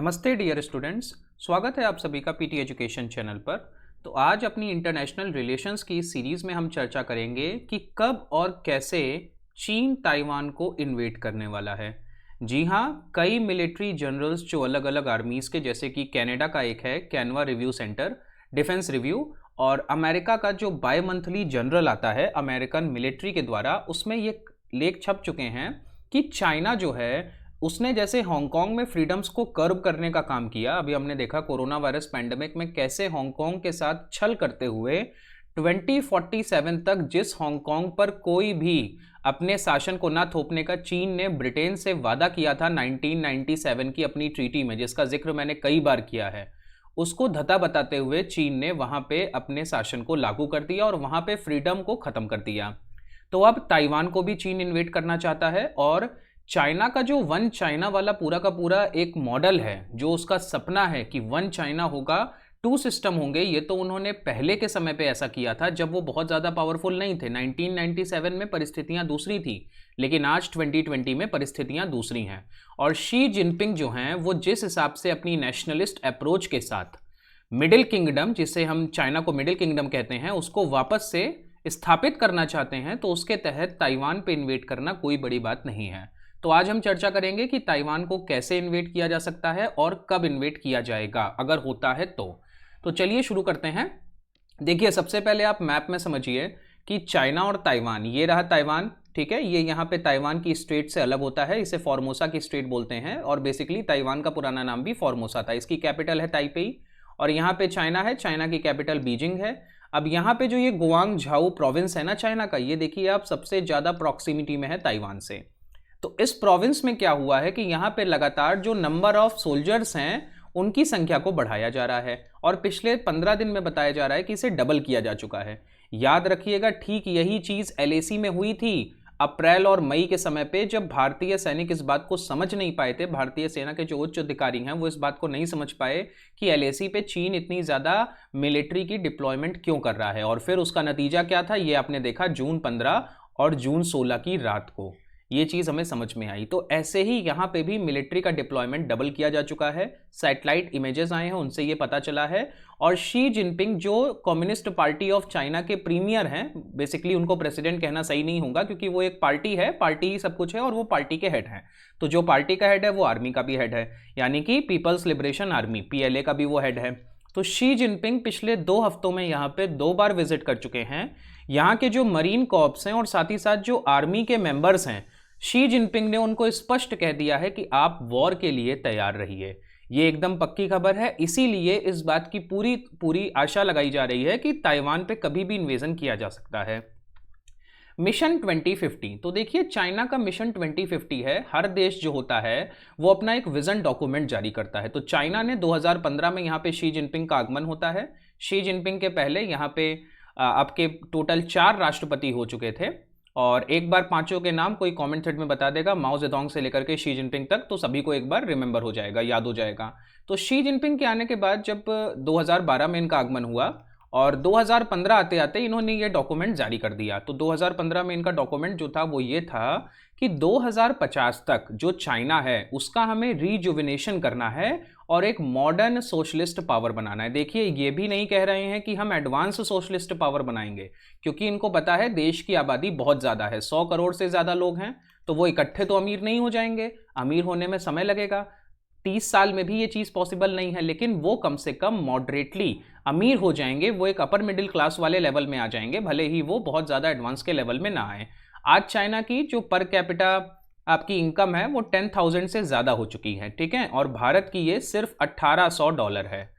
नमस्ते dear students, स्वागत है आप सभी का पीटी एजुकेशन चैनल पर। तो आज अपनी इंटरनेशनल रिलेशंस की इस सीरीज़ में हम चर्चा करेंगे कि कब और कैसे चीन ताइवान को इन्वेड करने वाला है। जी हाँ, कई मिलिट्री जनरल्स जो अलग अलग आर्मीज़ के, जैसे कि कनाडा का एक है Canva review centre defence review, और अमेरिका का जो बाय मंथली जनरल आता है अमेरिकन मिलिट्री के द्वारा, उसमें ये लेख छप चुके हैं कि चाइना जो है उसने जैसे हांगकांग में फ्रीडम्स को कर्व करने का काम किया। अभी हमने देखा कोरोना वायरस पैंडेमिक में कैसे हांगकांग के साथ छल करते हुए 2047 तक जिस हांगकांग पर कोई भी अपने शासन को ना थोपने का चीन ने ब्रिटेन से वादा किया था 1997 की अपनी ट्रीटी में, जिसका जिक्र मैंने कई बार किया है, उसको धता बताते हुए चीन ने वहां पे अपने शासन को लागू कर दिया और वहां पे फ्रीडम को खत्म कर दिया। तो अब ताइवान को भी चीन इन्वेड करना चाहता है, और चाइना का जो वन चाइना वाला पूरा का पूरा एक मॉडल है, जो उसका सपना है कि वन चाइना होगा, टू सिस्टम होंगे, ये तो उन्होंने पहले के समय पे ऐसा किया था जब वो बहुत ज़्यादा पावरफुल नहीं थे। 1997 में परिस्थितियां दूसरी थी, लेकिन आज 2020 में परिस्थितियां दूसरी हैं। और शी जिनपिंग जो हैं वो जिस हिसाब से अपनी नेशनलिस्ट अप्रोच के साथ मिडिल किंगडम, जिसे हम चाइना को मिडिल किंगडम कहते हैं, उसको वापस से स्थापित करना चाहते हैं, तो उसके तहत ताइवान पे इन्वेड करना कोई बड़ी बात नहीं है। तो आज हम चर्चा करेंगे कि ताइवान को कैसे इन्वेड किया जा सकता है और कब इन्वेड किया जाएगा, अगर होता है तो चलिए शुरू करते हैं। देखिए, सबसे पहले आप मैप में समझिए कि चाइना और ताइवान, ये रहा ताइवान, ठीक है, ये यहाँ पे ताइवान की स्टेट से अलग होता है, इसे फॉर्मोसा की स्टेट बोलते हैं, और बेसिकली ताइवान का पुराना नाम भी फॉर्मोसा था। इसकी कैपिटल है ताइपेई, और यहाँ पे चाइना है, चाइना की कैपिटल बीजिंग है। अब यहाँ पे जो ये गुआंग झाऊ प्रोविंस है ना चाइना का, ये देखिए आप सबसे ज़्यादा प्रॉक्सिमिटी में है ताइवान से। तो इस प्रोविंस में क्या हुआ है कि यहाँ पे लगातार जो नंबर ऑफ सोल्जर्स हैं उनकी संख्या को बढ़ाया जा रहा है, और पिछले 15 दिन में बताया जा रहा है कि इसे डबल किया जा चुका है। याद रखिएगा, ठीक यही चीज़ एलएसी में हुई थी अप्रैल और मई के समय पे, जब भारतीय सैनिक इस बात को समझ नहीं पाए थे, भारतीय सेना के जो उच्च अधिकारी हैं वो इस बात को नहीं समझ पाए कि एलएसी पे चीन इतनी ज़्यादा मिलिट्री की डिप्लॉयमेंट क्यों कर रहा है। और फिर उसका नतीजा क्या था, ये आपने देखा जून 15 और जून 16 की रात को ये चीज़ हमें समझ में आई। तो ऐसे ही यहाँ पे भी मिलिट्री का डिप्लॉयमेंट डबल किया जा चुका है। सैटेलाइट इमेजेस आए हैं, उनसे ये पता चला है। और शी जिनपिंग जो कम्युनिस्ट पार्टी ऑफ चाइना के प्रीमियर हैं, बेसिकली उनको प्रेसिडेंट कहना सही नहीं होगा क्योंकि वो एक पार्टी है, पार्टी ही सब कुछ है, और वो पार्टी के हेड हैं। तो जो पार्टी का हेड है वो आर्मी का भी हेड है, यानी कि पीपल्स लिबरेशन आर्मी PLA का भी वो हेड है। तो शी जिनपिंग पिछले 2 हफ्तों में यहाँ पे 2 बार विजिट कर चुके हैं। यहाँ के जो मरीन कॉर्प्स हैं और साथ ही साथ जो आर्मी के मेंबर्स हैं, शी जिनपिंग ने उनको स्पष्ट कह दिया है कि आप वॉर के लिए तैयार रहिए। ये एकदम पक्की खबर है, इसीलिए इस बात की पूरी पूरी आशा लगाई जा रही है कि ताइवान पे कभी भी इन्वेजन किया जा सकता है। मिशन 2050, तो देखिए चाइना का मिशन 2050 है। हर देश जो होता है वो अपना एक विजन डॉक्यूमेंट जारी करता है। तो चाइना ने 2015 में यहाँ पे शी जिनपिंग का आगमन होता है। शी जिनपिंग के पहले यहाँ पे आपके टोटल 4 राष्ट्रपति हो चुके थे, और एक बार 5 के नाम कोई कमेंट थ्रेड में बता देगा, माओ जेडोंग से लेकर के शी जिनपिंग तक, तो सभी को एक बार रिमेंबर हो जाएगा, याद हो जाएगा। तो शी जिनपिंग के आने के बाद जब 2012 में इनका आगमन हुआ और 2015 आते आते इन्होंने ये डॉक्यूमेंट जारी कर दिया। तो 2015 में इनका डॉक्यूमेंट जो था वो ये था कि 2050 तक जो चाइना है उसका हमें रीजुविनेशन करना है और एक मॉडर्न सोशलिस्ट पावर बनाना है। देखिए, ये भी नहीं कह रहे हैं कि हम एडवांस सोशलिस्ट पावर बनाएंगे, क्योंकि इनको पता है देश की आबादी बहुत ज़्यादा है, 100 करोड़ से ज़्यादा लोग हैं, तो वो इकट्ठे तो अमीर नहीं हो जाएंगे, अमीर होने में समय लगेगा, 30 साल में भी ये चीज़ पॉसिबल नहीं है, लेकिन वो कम से कम मॉडरेटली अमीर हो जाएंगे, वो एक अपर मिडिल क्लास वाले लेवल में आ जाएंगे, भले ही वो बहुत ज़्यादा एडवांस के लेवल में ना आए। आज चाइना की जो पर कैपिटा आपकी इनकम है वो 10,000 से ज़्यादा हो चुकी है, ठीक है, और भारत की ये सिर्फ $1800 है।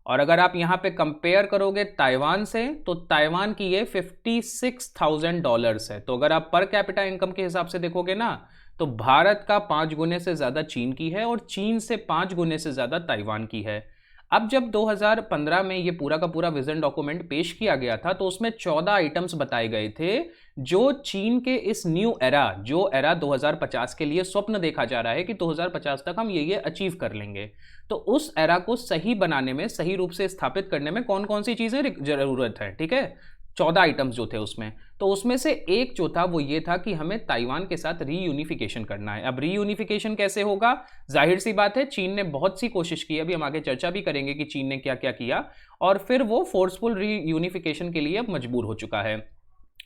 और अगर आप यहाँ पे कंपेयर करोगे ताइवान से, तो ताइवान की ये $56,000 है। तो अगर आप पर कैपिटा इनकम के हिसाब से देखोगे ना, तो भारत का 5 गुने से ज़्यादा चीन की है, और चीन से 5 गुने से ज़्यादा ताइवान की है। अब जब 2015 में ये पूरा का पूरा विजन डॉक्यूमेंट पेश किया गया था, तो उसमें 14 आइटम्स बताए गए थे जो चीन के इस न्यू एरा, जो एरा 2050 के लिए स्वप्न देखा जा रहा है कि 2050 तक हम ये अचीव कर लेंगे। तो उस एरा को सही बनाने में, सही रूप से स्थापित करने में कौन कौन सी चीज़ें ज़रूरत है, ठीक है। 14 आइटम्स जो थे उसमें। तो उसमें से एक जो था वो ये था कि हमें ताइवान के साथ रीयूनिफिकेशन करना है। अब रीयूनिफिकेशन कैसे होगा? जाहिर सी बात है, चीन ने बहुत सी कोशिश की, अभी हम आगे चर्चा भी करेंगे कि चीन ने क्या क्या किया, और फिर वो फोर्सफुल रीयूनिफिकेशन के लिए अब मजबूर हो चुका है।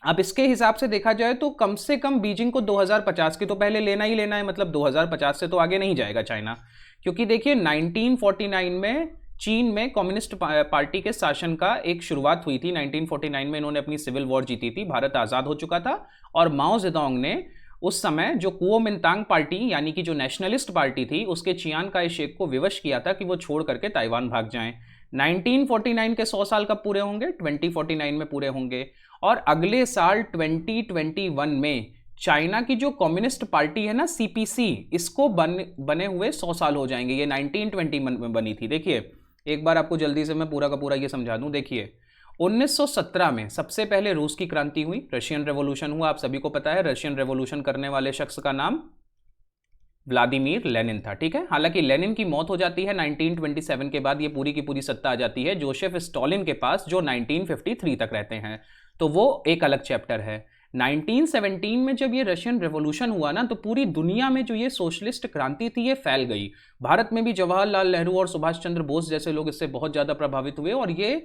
अब इसके हिसाब से देखा जाए तो कम से कम बीजिंग को 2050 की तो पहले लेना ही लेना है, मतलब 2050 से तो आगे नहीं जाएगा चाइना। क्योंकि देखिए 1949 में चीन में कम्युनिस्ट पार्टी के शासन का एक शुरुआत हुई थी। 1949 में इन्होंने अपनी सिविल वॉर जीती थी, भारत आज़ाद हो चुका था, और माओ जेडोंग ने उस समय जो कुओमिंतांग पार्टी यानी कि जो नेशनलिस्ट पार्टी थी उसके चियान काय शेक को विवश किया था कि वो छोड़ करके ताइवान भाग जाएं। 1949 के 100 साल कब पूरे होंगे? 2049 में पूरे होंगे। और अगले साल 2021 में चाइना की जो कम्युनिस्ट पार्टी है ना, सीपीसी, इसको बने हुए 100 साल हो जाएंगे। ये 1921 में बनी थी। देखिए एक बार आपको जल्दी से मैं पूरा का पूरा ये समझा दूं। देखिए 1917 में सबसे पहले रूस की क्रांति हुई, रशियन रेवोल्यूशन हुआ। आप सभी को पता है रशियन रेवोल्यूशन करने वाले शख्स का नाम व्लादिमीर लेनिन था, ठीक है। हालांकि लेनिन की मौत हो जाती है 1927 के बाद, ये पूरी की पूरी सत्ता आ जाती है जोसेफ स्टॉलिन के पास, जो 1953 तक रहते हैं। तो वो एक अलग चैप्टर है। 1917 में जब ये रशियन रेवोल्यूशन हुआ ना, तो पूरी दुनिया में जो ये सोशलिस्ट क्रांति थी ये फैल गई। भारत में भी जवाहरलाल नेहरू और सुभाष चंद्र बोस जैसे लोग इससे बहुत ज़्यादा प्रभावित हुए, और ये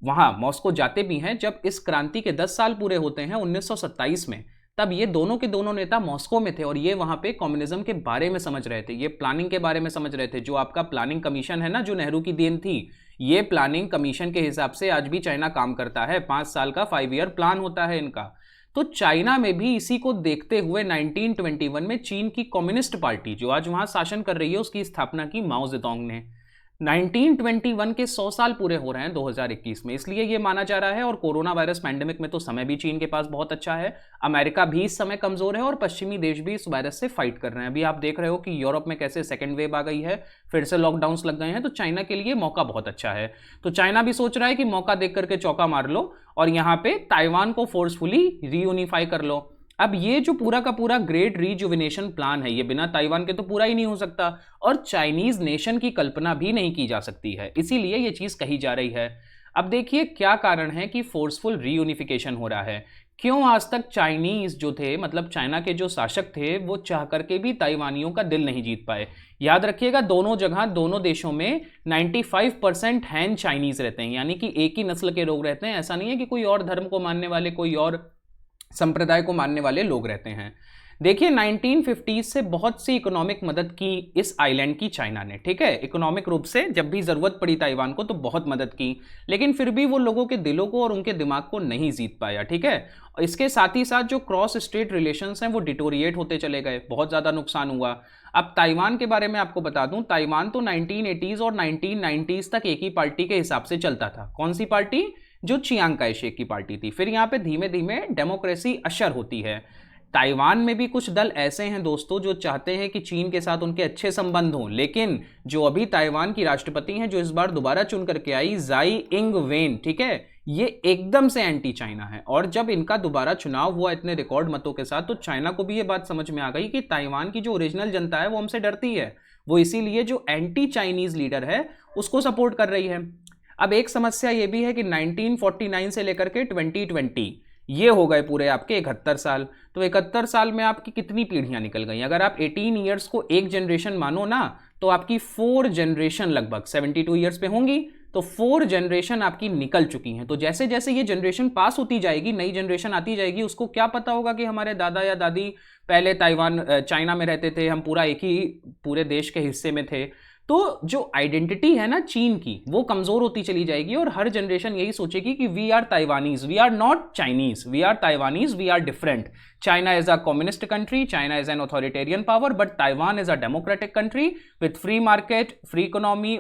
वहाँ मॉस्को जाते भी हैं। जब इस क्रांति के 10 साल पूरे होते हैं 1927 में, तब ये दोनों के दोनों नेता मॉस्को में थे, और ये वहाँ पे कम्युनिज्म के बारे में समझ रहे थे, ये प्लानिंग के बारे में समझ रहे थे। जो आपका प्लानिंग कमीशन है ना, जो नेहरू की देन थी, ये प्लानिंग कमीशन के हिसाब से आज भी चाइना काम करता है। 5 साल का 5 ईयर प्लान होता है इनका। तो चाइना में भी इसी को देखते हुए 1921 में चीन की कम्युनिस्ट पार्टी जो आज वहां शासन कर रही है, उसकी स्थापना की माओ जेडोंग ने। 1921 के 100 साल पूरे हो रहे हैं 2021 में, इसलिए ये माना जा रहा है। और कोरोना वायरस पैंडेमिक में तो समय भी चीन के पास बहुत अच्छा है। अमेरिका भी इस समय कमजोर है, और पश्चिमी देश भी इस वायरस से फाइट कर रहे हैं। अभी आप देख रहे हो कि यूरोप में कैसे सेकेंड वेव आ गई है, फिर से लॉकडाउन्स लग गए हैं। तो चाइना के लिए मौका बहुत अच्छा है। तो चाइना भी सोच रहा है कि मौका देख करके चौका मार लो और यहाँ पे ताइवान को फोर्सफुली रीयूनिफाई कर लो। अब ये जो पूरा का पूरा ग्रेट रीजुविनेशन प्लान है, ये बिना ताइवान के तो पूरा ही नहीं हो सकता, और चाइनीज नेशन की कल्पना भी नहीं की जा सकती है, इसीलिए ये चीज कही जा रही है। अब देखिए क्या कारण है कि फोर्सफुल रीयूनिफिकेशन हो रहा है। क्यों आज तक चाइनीज जो थे, मतलब चाइना के जो शासक थे, वो चाह करके भी ताइवानियों का दिल नहीं जीत पाए। याद रखिएगा दोनों जगह, दोनों देशों में 95% हैन चाइनीज रहते हैं, यानी कि एक ही नस्ल के लोग रहते हैं। ऐसा नहीं है कि कोई और धर्म को मानने वाले, कोई और संप्रदाय को मानने वाले लोग रहते हैं। देखिए 1950 से बहुत सी इकोनॉमिक मदद की इस आइलैंड की चाइना ने, ठीक है। इकोनॉमिक रूप से जब भी जरूरत पड़ी ताइवान को तो बहुत मदद की, लेकिन फिर भी वो लोगों के दिलों को और उनके दिमाग को नहीं जीत पाया, ठीक है। और इसके साथ ही साथ जो क्रॉस स्टेट रिलेशंस हैं वो डिटोरिएट होते चले गए, बहुत ज़्यादा नुकसान हुआ। अब ताइवान के बारे में आपको बता दूं, ताइवान तो 1980s और 1990s तक एक ही पार्टी के हिसाब से चलता था। कौन सी पार्टी? जो चियांग काय शेक की पार्टी थी। फिर यहाँ पे धीमे धीमे डेमोक्रेसी अशर होती है। ताइवान में भी कुछ दल ऐसे हैं दोस्तों जो चाहते हैं कि चीन के साथ उनके अच्छे संबंध हों, लेकिन जो अभी ताइवान की राष्ट्रपति हैं, जो इस बार दोबारा चुन करके आई, जाई इंग वेन, ठीक है, ये एकदम से एंटी चाइना है। और जब इनका दोबारा चुनाव हुआ इतने रिकॉर्ड मतों के साथ, तो चाइना को भी ये बात समझ में आ गई कि ताइवान की जो ओरिजिनल जनता है वो हमसे डरती है। वो इसीलिए जो एंटी चाइनीज लीडर है उसको सपोर्ट कर रही है। अब एक समस्या ये भी है कि 1949 से लेकर के 2020 ये हो गए पूरे आपके 71 साल। तो 71 साल में आपकी कितनी पीढ़ियां निकल गई? अगर आप 18 ईयर्स को एक जनरेशन मानो ना, तो आपकी 4 जनरेशन लगभग 72 ईयर्स पे होंगी, तो 4 जनरेशन आपकी निकल चुकी हैं। तो जैसे जैसे ये जनरेशन पास होती जाएगी, नई जनरेशन आती जाएगी, उसको क्या पता होगा कि हमारे दादा या दादी पहले चाइना में रहते थे, हम पूरा एक ही पूरे देश के हिस्से में थे। तो जो आइडेंटिटी है ना चीन की, वो कमजोर होती चली जाएगी, और हर जनरेशन यही सोचेगी कि we are Taiwanese, we are not Chinese, we are Taiwanese, we are different. China is a communist country, China is an authoritarian power, but Taiwan is a democratic country with free market, free economy,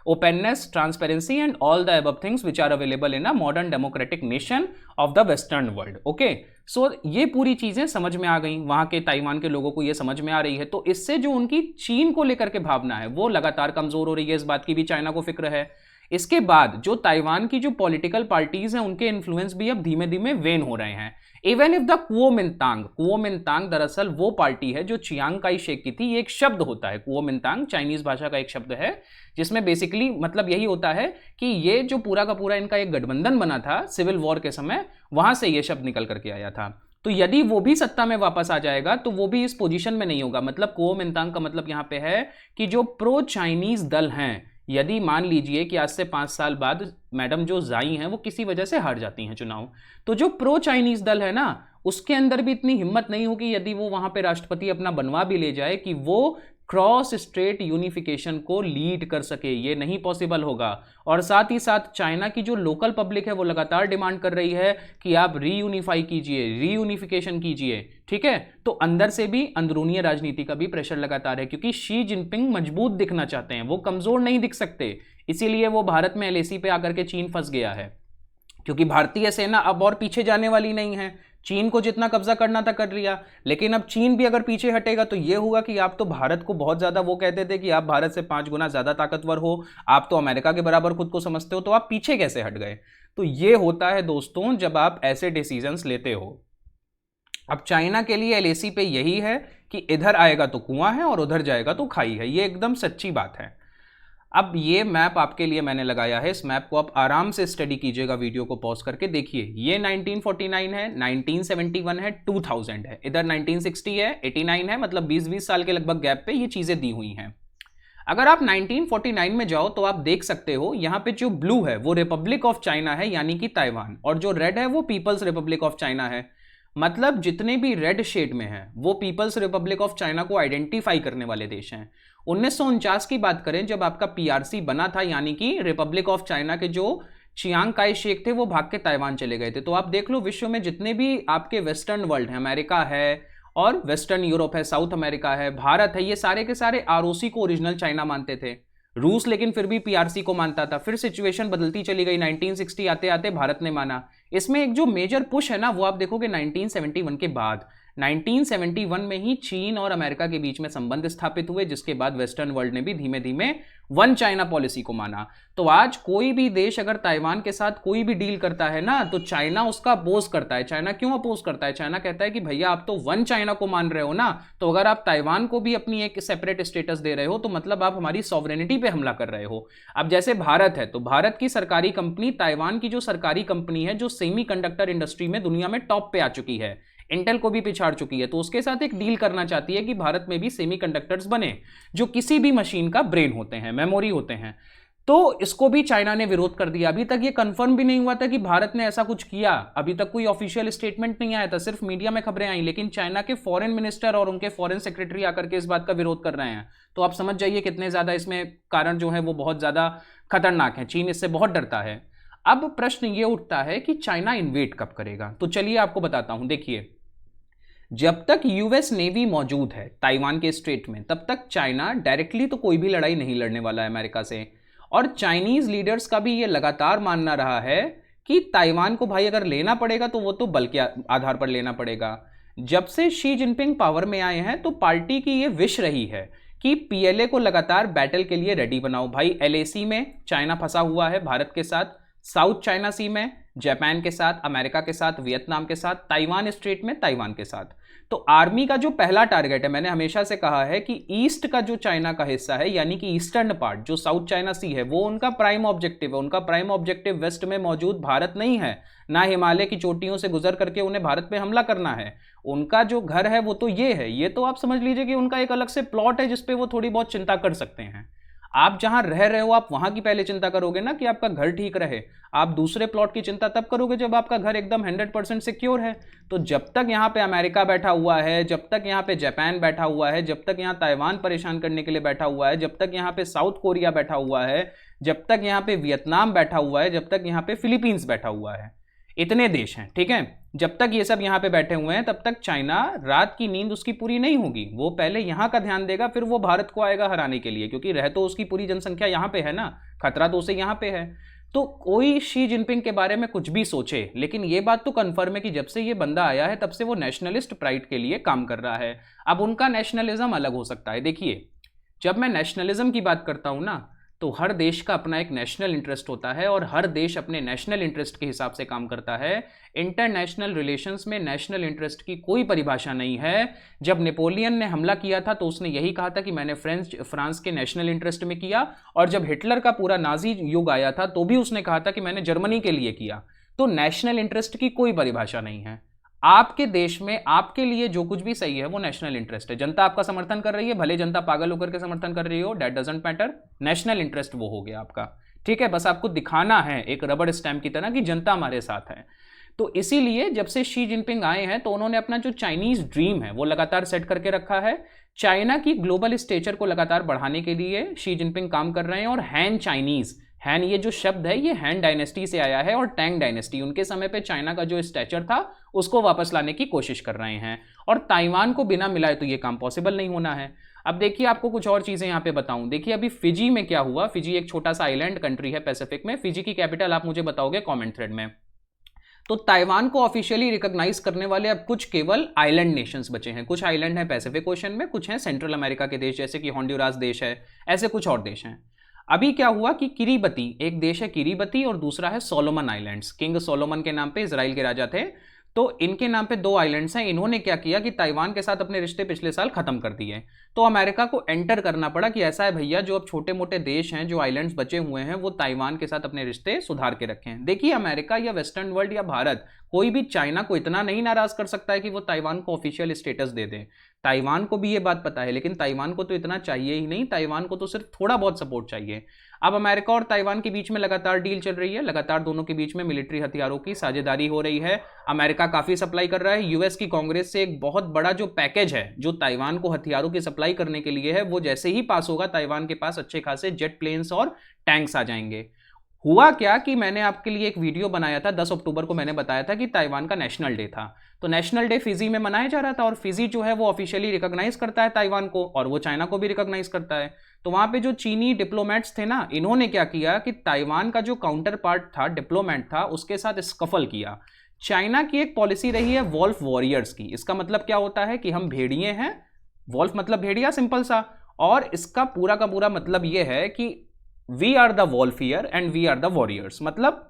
openness, transparency and all the above things which are available in a modern democratic nation of the western world. Okay, so ये पूरी चीजें समझ में आ गई, वहां के Taiwan के लोगों को ये समझ में आ रही है। तो इससे जो उनकी चीन को लेकर के भावना है वो लगातार कमजोर हो रही है, इस बात की भी चाइना को फिक्र है। इसके बाद जो ताइवान की जो पॉलिटिकल पार्टीज हैं उनके इन्फ्लुएंस भी अब धीमे धीमे वेन हो रहे हैं। इवन इफ द कुओमिंतांग दरअसल वो पार्टी है जो चियांग काई शेक की थी। ये एक शब्द होता है कुओमिंतांग, चाइनीज भाषा का एक शब्द है, जिसमें बेसिकली मतलब यही होता है कि ये जो पूरा का पूरा इनका एक गठबंधन बना था सिविल वॉर के समय, वहां से ये शब्द निकल करके आया था। तो यदि वो भी सत्ता में वापस आ जाएगा तो वो भी इस पोजीशन में नहीं होगा। मतलब कुओमिंतांग का मतलब यहां पे है कि जो प्रो चाइनीज दल हैं, यदि मान लीजिए कि आज से 5 साल बाद मैडम जो जाई हैं वो किसी वजह से हार जाती हैं चुनाव, तो जो प्रो चाइनीज दल है ना, उसके अंदर भी इतनी हिम्मत नहीं होगी, यदि वो वहां पे राष्ट्रपति अपना बनवा भी ले जाए, कि वो क्रॉस स्टेट यूनिफिकेशन को लीड कर सके। ये नहीं पॉसिबल होगा। और साथ ही साथ चाइना की जो लोकल पब्लिक है वो लगातार डिमांड कर रही है कि आप रीयूनिफाई कीजिए, रीयूनिफिकेशन कीजिए, ठीक है। तो अंदर से भी अंदरूनी राजनीति का भी प्रेशर लगातार है, क्योंकि शी जिनपिंग मजबूत दिखना चाहते हैं, वो कमजोर नहीं दिख सकते। इसीलिए वो भारत में एलएसी पे आकर के चीन फंस गया है, क्योंकि भारतीय सेना अब और पीछे जाने वाली नहीं है। चीन को जितना कब्जा करना था कर लिया, लेकिन अब चीन भी अगर पीछे हटेगा तो यह होगा कि आप तो भारत को बहुत ज्यादा, वो कहते थे कि आप भारत से 5 गुना ज्यादा ताकतवर हो, आप तो अमेरिका के बराबर खुद को समझते हो, तो आप पीछे कैसे हट गए। तो यह होता है दोस्तों जब आप ऐसे डिसीजंस लेते हो। अब चाइना के लिए एलएसी पे यही है कि इधर आएगा तो कुआं है और उधर जाएगा तो खाई है। ये एकदम सच्ची बात है। अब ये मैप आपके लिए मैंने लगाया है, इस मैप को आप आराम से स्टडी कीजिएगा, वीडियो को पॉज करके देखिए। ये 1949 है, 1971 है, 2000 है, इधर 1960 है, 89 है, मतलब 20-20 साल के लगभग गैप पे ये चीजें दी हुई हैं। अगर आप 1949 में जाओ तो आप देख सकते हो यहां पे जो ब्लू है वो रिपब्लिक ऑफ चाइना है, यानी कि ताइवान, और जो रेड है वो पीपल्स रिपब्लिक ऑफ चाइना है। मतलब जितने भी रेड शेड में है वो पीपल्स रिपब्लिक ऑफ चाइना को आइडेंटिफाई करने वाले देश हैं। 1949 की बात करें, जब आपका पीआरसी बना था, यानी कि रिपब्लिक ऑफ चाइना के जो चियांग काई शेक थे वो भाग के ताइवान चले गए थे। तो आप देख लो विश्व में जितने भी आपके वेस्टर्न वर्ल्ड है, अमेरिका है और वेस्टर्न यूरोप है, साउथ अमेरिका है, भारत है, ये सारे के सारे आरओसी को ओरिजिनल चाइना मानते थे। रूस लेकिन फिर भी पीआरसी को मानता था। फिर सिचुएशन बदलती चली गई, 1960 आते आते भारत ने माना। इसमें एक जो मेजर पुश है ना वो आप देखोगे 1971 के बाद। 1971 में ही चीन और अमेरिका के बीच में संबंध स्थापित हुए, जिसके बाद वेस्टर्न वर्ल्ड ने भी धीमे धीमे वन चाइना पॉलिसी को माना। तो आज कोई भी देश अगर ताइवान के साथ कोई भी डील करता है ना तो चाइना उसका अपोज करता है। चाइना क्यों अपोज करता है? चाइना कहता है कि भैया आप तो वन चाइना को मान रहे हो ना, तो अगर आप ताइवान को भी अपनी एक सेपरेट स्टेटस दे रहे हो तो मतलब आप हमारी सॉवरेनिटी पे हमला कर रहे हो। अब जैसे भारत है तो भारत की सरकारी कंपनी ताइवान की जो सरकारी कंपनी है जो सेमीकंडक्टर इंडस्ट्री में दुनिया में टॉप पे आ चुकी है, इंटेल को भी पिछाड़ चुकी है, तो उसके साथ एक डील करना चाहती है कि भारत में भी सेमीकंडक्टर्स बने जो किसी भी मशीन का ब्रेन होते हैं, मेमोरी होते हैं। तो इसको भी चाइना ने विरोध कर दिया। अभी तक ये कंफर्म भी नहीं हुआ था कि भारत ने ऐसा कुछ किया, अभी तक कोई ऑफिशियल स्टेटमेंट नहीं आया था, सिर्फ मीडिया में खबरें आई, लेकिन चाइना के फॉरेन मिनिस्टर और उनके फॉरेन सेक्रेटरी आकर के इस बात का विरोध कर रहे हैं। तो आप समझ जाइए कितने ज्यादा इसमें कारण जो है वो बहुत ज्यादा खतरनाक है। चीन इससे बहुत डरता है। अब प्रश्न ये उठता है कि चाइना इन्वेड कब करेगा। तो चलिए आपको बताता हूं। देखिए, जब तक यूएस नेवी मौजूद है ताइवान के स्ट्रेट में, तब तक चाइना डायरेक्टली तो कोई भी लड़ाई नहीं लड़ने वाला है अमेरिका से। और चाइनीज लीडर्स का भी ये लगातार मानना रहा है कि ताइवान को भाई अगर लेना पड़ेगा तो वो तो बल के आधार पर लेना पड़ेगा। जब से शी जिनपिंग पावर में आए हैं तो पार्टी की ये विश रही है कि पीएलए को लगातार बैटल के लिए रेडी बनाओ। भाई एलएसी में चाइना फंसा हुआ है भारत के साथ, साउथ चाइना सी में जापान के साथ, अमेरिका के साथ, वियतनाम के साथ, ताइवान स्ट्रेट में ताइवान के साथ। तो आर्मी का जो पहला टारगेट है, मैंने हमेशा से कहा है कि ईस्ट का जो चाइना का हिस्सा है, यानी कि ईस्टर्न पार्ट जो साउथ चाइना सी है, वो उनका प्राइम ऑब्जेक्टिव है। उनका प्राइम ऑब्जेक्टिव वेस्ट में मौजूद भारत नहीं है, ना हिमालय की चोटियों से गुजर करके उन्हें भारत पे हमला करना है। उनका जो घर है वो तो ये है। ये तो आप समझ लीजिए कि उनका एक अलग से प्लॉट है जिसपे वो थोड़ी बहुत चिंता कर सकते हैं। आप जहां रह रहे हो आप वहां की पहले चिंता करोगे ना कि आपका घर ठीक रहे। आप दूसरे प्लॉट की चिंता तब करोगे जब आपका घर एकदम 100% सिक्योर है। तो जब तक यहां पे अमेरिका बैठा हुआ है, जब तक यहां पे जापान बैठा हुआ है, जब तक यहां ताइवान परेशान करने के लिए बैठा हुआ है, जब तक यहां पे साउथ कोरिया बैठा हुआ है, जब तक यहां पे वियतनाम बैठा हुआ है, जब तक यहां पे फिलीपींस बैठा हुआ है, इतने देश हैं, ठीक है। जब तक ये सब यहां पे बैठे हुए हैं तब तक चाइना रात की नींद उसकी पूरी नहीं होगी। वो पहले यहां का ध्यान देगा, फिर वो भारत को आएगा हराने के लिए, क्योंकि रह तो उसकी पूरी जनसंख्या यहां पे है ना, खतरा तो उसे यहां पे है। तो कोई शी जिनपिंग के बारे में कुछ भी सोचे, लेकिन ये बात तो कंफर्म है कि जब से ये बंदा आया है तब से वो नेशनलिस्ट प्राइड के लिए काम कर रहा है। अब उनका नेशनलिज्म अलग हो सकता है। देखिए, जब मैं नेशनलिज्म की बात करता हूं ना तो हर देश का अपना एक नेशनल इंटरेस्ट होता है और हर देश अपने नेशनल इंटरेस्ट के हिसाब से काम करता है। इंटरनेशनल रिलेशंस में नेशनल इंटरेस्ट की कोई परिभाषा नहीं है। जब नेपोलियन ने हमला किया था तो उसने यही कहा था कि मैंने फ्रांस के नेशनल इंटरेस्ट में किया, और जब हिटलर का पूरा नाजी युग आया था तो भी उसने कहा था कि मैंने जर्मनी के लिए किया। तो नेशनल इंटरेस्ट की कोई परिभाषा नहीं है। आपके देश में आपके लिए जो कुछ भी सही है वो नेशनल इंटरेस्ट है। जनता आपका समर्थन कर रही है, भले जनता पागल होकर के समर्थन कर रही हो, that doesn't matter, national interest वो हो गया आपका। ठीक है, बस आपको दिखाना है एक रबड़ स्टैम्प की तरह कि जनता हमारे साथ है। तो इसीलिए जब से शी जिनपिंग आए हैं तो उन्होंने अपना जो चाइनीज ड्रीम है वो लगातार सेट करके रखा है। चाइना की ग्लोबल स्टेचर को लगातार बढ़ाने के लिए शी जिनपिंग काम कर रहे हैं। और हैन चाइनीज, हैन ये जो शब्द है ये हैन डायनेस्टी से आया है, और टैंग डायनेस्टी, उनके समय पे चाइना का जो स्टैचर था उसको वापस लाने की कोशिश कर रहे हैं। और ताइवान को बिना मिलाए तो ये काम पॉसिबल नहीं होना है। अब देखिए आपको कुछ और चीजें यहाँ पे बताऊं। देखिए अभी फिजी में क्या हुआ। फिजी एक छोटा सा आइलैंड कंट्री है पैसिफिक में। फिजी की कैपिटल आप मुझे बताओगे कॉमेंट थ्रेड में। तो ताइवान को ऑफिशियली रिकॉग्नाइज करने वाले अब कुछ केवल आइलैंड नेशंस बचे हैं। कुछ आइलैंड हैं पैसिफिक ओशन में, कुछ हैं सेंट्रल अमेरिका के देश जैसे कि होंडुरास देश है, ऐसे कुछ और देश हैं। अभी क्या हुआ कि किरीबती, एक देश है किरीबती और दूसरा है सोलोमन आइलैंड्स। किंग सोलोमन के नाम पे इजराइल के राजा थे, तो इनके नाम पे दो आइलैंड्स हैं। इन्होंने क्या किया कि ताइवान के साथ अपने रिश्ते पिछले साल खत्म कर दिए। तो अमेरिका को एंटर करना पड़ा कि ऐसा है भैया, जो अब छोटे मोटे देश हैं, जो आइलैंड्स बचे हुए हैं, वो ताइवान के साथ अपने रिश्ते सुधार के रखें। देखिए अमेरिका या वेस्टर्न वर्ल्ड या भारत कोई भी चाइना को इतना नहीं नाराज कर सकता है कि वो ताइवान को ऑफिशियल स्टेटस दे दें। ताइवान को भी ये बात पता है, लेकिन ताइवान को तो इतना चाहिए ही नहीं। ताइवान को तो सिर्फ थोड़ा बहुत सपोर्ट चाहिए। अब अमेरिका और ताइवान के बीच में लगातार डील चल रही है, लगातार दोनों के बीच में मिलिट्री हथियारों की साझेदारी हो रही है। अमेरिका काफी सप्लाई कर रहा है। यूएस की कांग्रेस से एक बहुत बड़ा जो पैकेज है जो ताइवान को हथियारों की सप्लाई करने के लिए है, वो जैसे ही पास होगा ताइवान के पास अच्छे खासे जेट प्लेन्स और टैंक्स आ जाएंगे। हुआ क्या कि मैंने आपके लिए एक वीडियो बनाया था 10 अक्टूबर को, मैंने बताया था कि ताइवान का नेशनल डे था। तो नेशनल डे फिजी में मनाया जा रहा था, और फिजी जो है वो ऑफिशियली रिकॉग्नाइज करता है ताइवान को, और वो चाइना को भी रिकॉग्नाइज करता है। तो वहां पे जो चीनी डिप्लोमेट्स थे ना, इन्होंने क्या किया कि ताइवान का जो काउंटर पार्ट था, डिप्लोमेट था, उसके साथ स्कफल किया। चाइना की एक पॉलिसी रही है वॉल्फ वॉरियर्स की। इसका मतलब क्या होता है कि हम भेड़िए हैं, वॉल्फ मतलब भेड़िया, सिंपल सा। और इसका पूरा का पूरा मतलब यह है कि we are the wolfier and we are the warriors. मतलब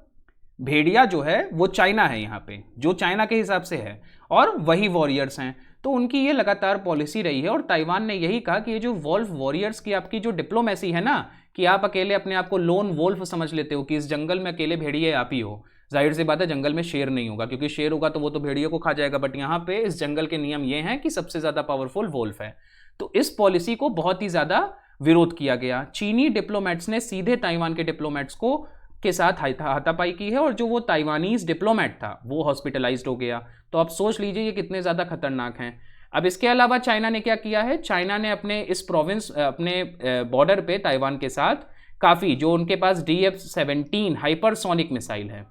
भेड़िया जो है वो चाइना है यहाँ पे, जो चाइना के हिसाब से है, और वही वॉरियर्स हैं। तो उनकी ये लगातार पॉलिसी रही है। और ताइवान ने यही कहा कि ये जो वॉल्फ वॉरियर्स की आपकी जो डिप्लोमेसी है ना, कि आप अकेले अपने आप को लोन वोल्फ समझ लेते हो कि इस जंगल में अकेले भेड़िए आप ही हो। जाहिर सी बात है जंगल में शेर नहीं होगा, क्योंकि शेर होगा तो वो तो भेड़िए को खा जाएगा। बट यहाँ पे इस जंगल के नियम ये हैं कि सबसे ज्यादा पावरफुल वोल्फ है। तो इस पॉलिसी को बहुत ही ज्यादा विरोध किया गया। चीनी डिप्लोमेट्स ने सीधे ताइवान के डिप्लोमेट्स को के साथ हाथापाई की है, और जो वो ताइवानीज डिप्लोमेट था वो हॉस्पिटलाइज्ड हो गया। तो आप सोच लीजिए ये कितने ज्यादा खतरनाक हैं। अब इसके अलावा चाइना ने क्या किया है, चाइना ने अपने इस प्रोविंस, अपने बॉर्डर पे ताइवान के साथ काफी, जो उनके पास DF-17 हाइपरसोनिक मिसाइल है।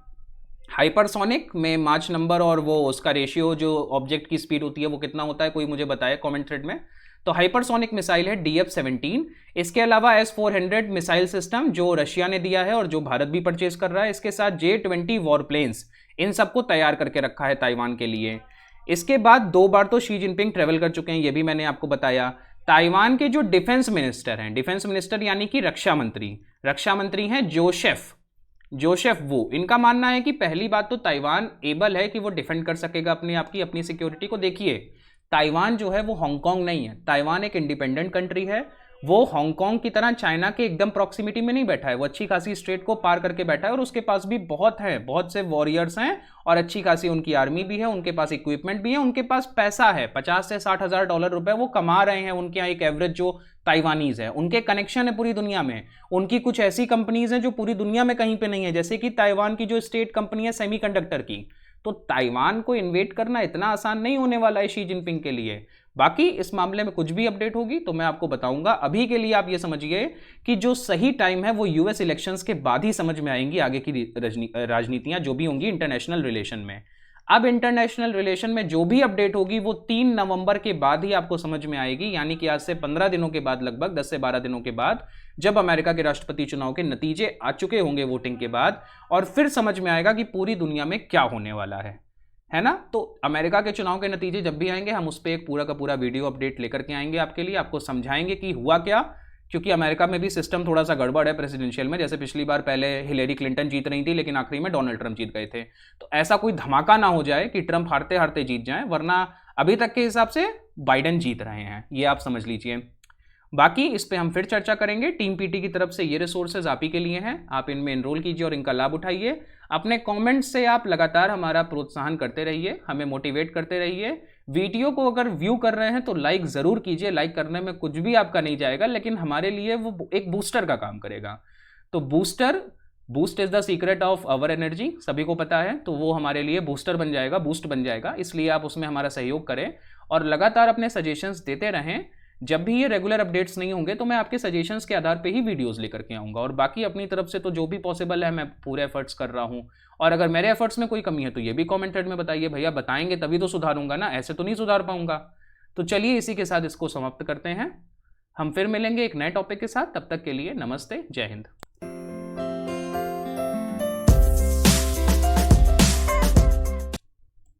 हाइपरसोनिक में मार्च नंबर और वो उसका रेशियो जो ऑब्जेक्ट की स्पीड होती है वो कितना होता है, कोई मुझे बताए कमेंट थ्रेड में। तो हाइपरसोनिक मिसाइल है DF-17। इसके अलावा S-400 मिसाइल सिस्टम जो रशिया ने दिया है और जो भारत भी परचेज कर रहा है। इसके साथ J-20 वॉर प्लेन्स, इन सबको तैयार करके रखा है ताइवान के लिए। इसके बाद 2 बार तो शी जिनपिंग ट्रेवल कर चुके हैं, ये भी मैंने आपको बताया। ताइवान के जो डिफेंस मिनिस्टर हैं, डिफेंस मिनिस्टर यानी कि रक्षा मंत्री हैं जोसेफ वो, इनका मानना है कि पहली बात तो ताइवान एबल है कि वो डिफेंड कर सकेगा अपने आप की, अपनी सिक्योरिटी को। देखिए ताइवान जो है वो हांगकांग नहीं है, ताइवान एक इंडिपेंडेंट कंट्री है। वो हांगकांग की तरह चाइना के एकदम प्रॉक्सिमिटी में नहीं बैठा है, वो अच्छी खासी स्ट्रेट को पार करके बैठा है, और उसके पास भी बहुत से वॉरियर्स हैं, और अच्छी खासी उनकी आर्मी भी है, उनके पास इक्विपमेंट भी है, उनके पास पैसा है। 50 से 60 हजार डॉलर रुपए वो कमा रहे हैं। उनके यहाँ एक एवरेज जो ताइवानीज है, उनके कनेक्शन है पूरी दुनिया में। उनकी कुछ ऐसी कंपनीज हैं जो पूरी दुनिया में कहीं पे नहीं है, जैसे कि ताइवान की जो स्टेट कंपनी है सेमीकंडक्टर की। तो ताइवान को इन्वेट करना इतना आसान नहीं होने वाला है शी जिनपिंग के लिए। बाकी इस मामले में कुछ भी अपडेट होगी तो मैं आपको बताऊंगा। अभी के लिए आप ये समझिए कि जो सही टाइम है वो यूएस इलेक्शंस के बाद ही समझ में आएंगी आगे की राजनीतियां जो भी होंगी इंटरनेशनल रिलेशन में। अब इंटरनेशनल रिलेशन में जो भी अपडेट होगी वो 3 नवंबर के बाद ही आपको समझ में आएगी, यानी कि आज से 15 दिनों के बाद, लगभग 10 से 12 दिनों के बाद, जब अमेरिका के राष्ट्रपति चुनाव के नतीजे आ चुके होंगे वोटिंग के बाद, और फिर समझ में आएगा कि पूरी दुनिया में क्या होने वाला है ना। तो अमेरिका के चुनाव के नतीजे जब भी आएंगे हम उस पर एक पूरा का पूरा वीडियो अपडेट लेकर के आएंगे आपके लिए, आपको समझाएंगे कि हुआ क्या, क्योंकि अमेरिका में भी सिस्टम थोड़ा सा गड़बड़ है प्रेसिडेंशियल में। जैसे पिछली बार पहले हिलेरी क्लिंटन जीत रही थी लेकिन आखिरी में डोनाल्ड ट्रंप जीत गए थे। तो ऐसा कोई धमाका ना हो जाए कि ट्रंप हारते हारते जीत जाए, वरना अभी तक के हिसाब से बाइडेन जीत रहे हैं, ये आप समझ लीजिए। बाकी इस पे हम फिर चर्चा करेंगे। टीम पीटी की तरफ से ये रिसोर्सेज आप ही के लिए हैं, आप इनमें एनरोल कीजिए और इनका लाभ उठाइए। अपने कमेंट्स से आप लगातार हमारा प्रोत्साहन करते रहिए, हमें मोटिवेट करते रहिए। वीडियो को अगर व्यू कर रहे हैं तो लाइक ज़रूर कीजिए, लाइक करने में कुछ भी आपका नहीं जाएगा, लेकिन हमारे लिए वो एक बूस्टर का काम करेगा। तो boost is the secret of our energy, सभी को पता है। तो वो हमारे लिए बूस्टर बन जाएगा, बूस्ट बन जाएगा, इसलिए आप उसमें हमारा सहयोग करें और लगातार अपने सजेशंस देते रहें। जब भी ये रेगुलर अपडेट्स नहीं होंगे तो मैं आपके सजेशंस के आधार पे ही वीडियोस लेकर के आऊँगा, और बाकी अपनी तरफ से तो जो भी पॉसिबल है मैं पूरे एफर्ट्स कर रहा हूँ। और अगर मेरे एफर्ट्स में कोई कमी है तो ये भी कमेंटेड में बताइए, भैया बताएंगे तभी तो सुधारूंगा ना, ऐसे तो नहीं सुधार पाऊंगा। तो चलिए इसी के साथ इसको समाप्त करते हैं, हम फिर मिलेंगे एक नए टॉपिक के साथ। तब तक के लिए नमस्ते, जय हिंद।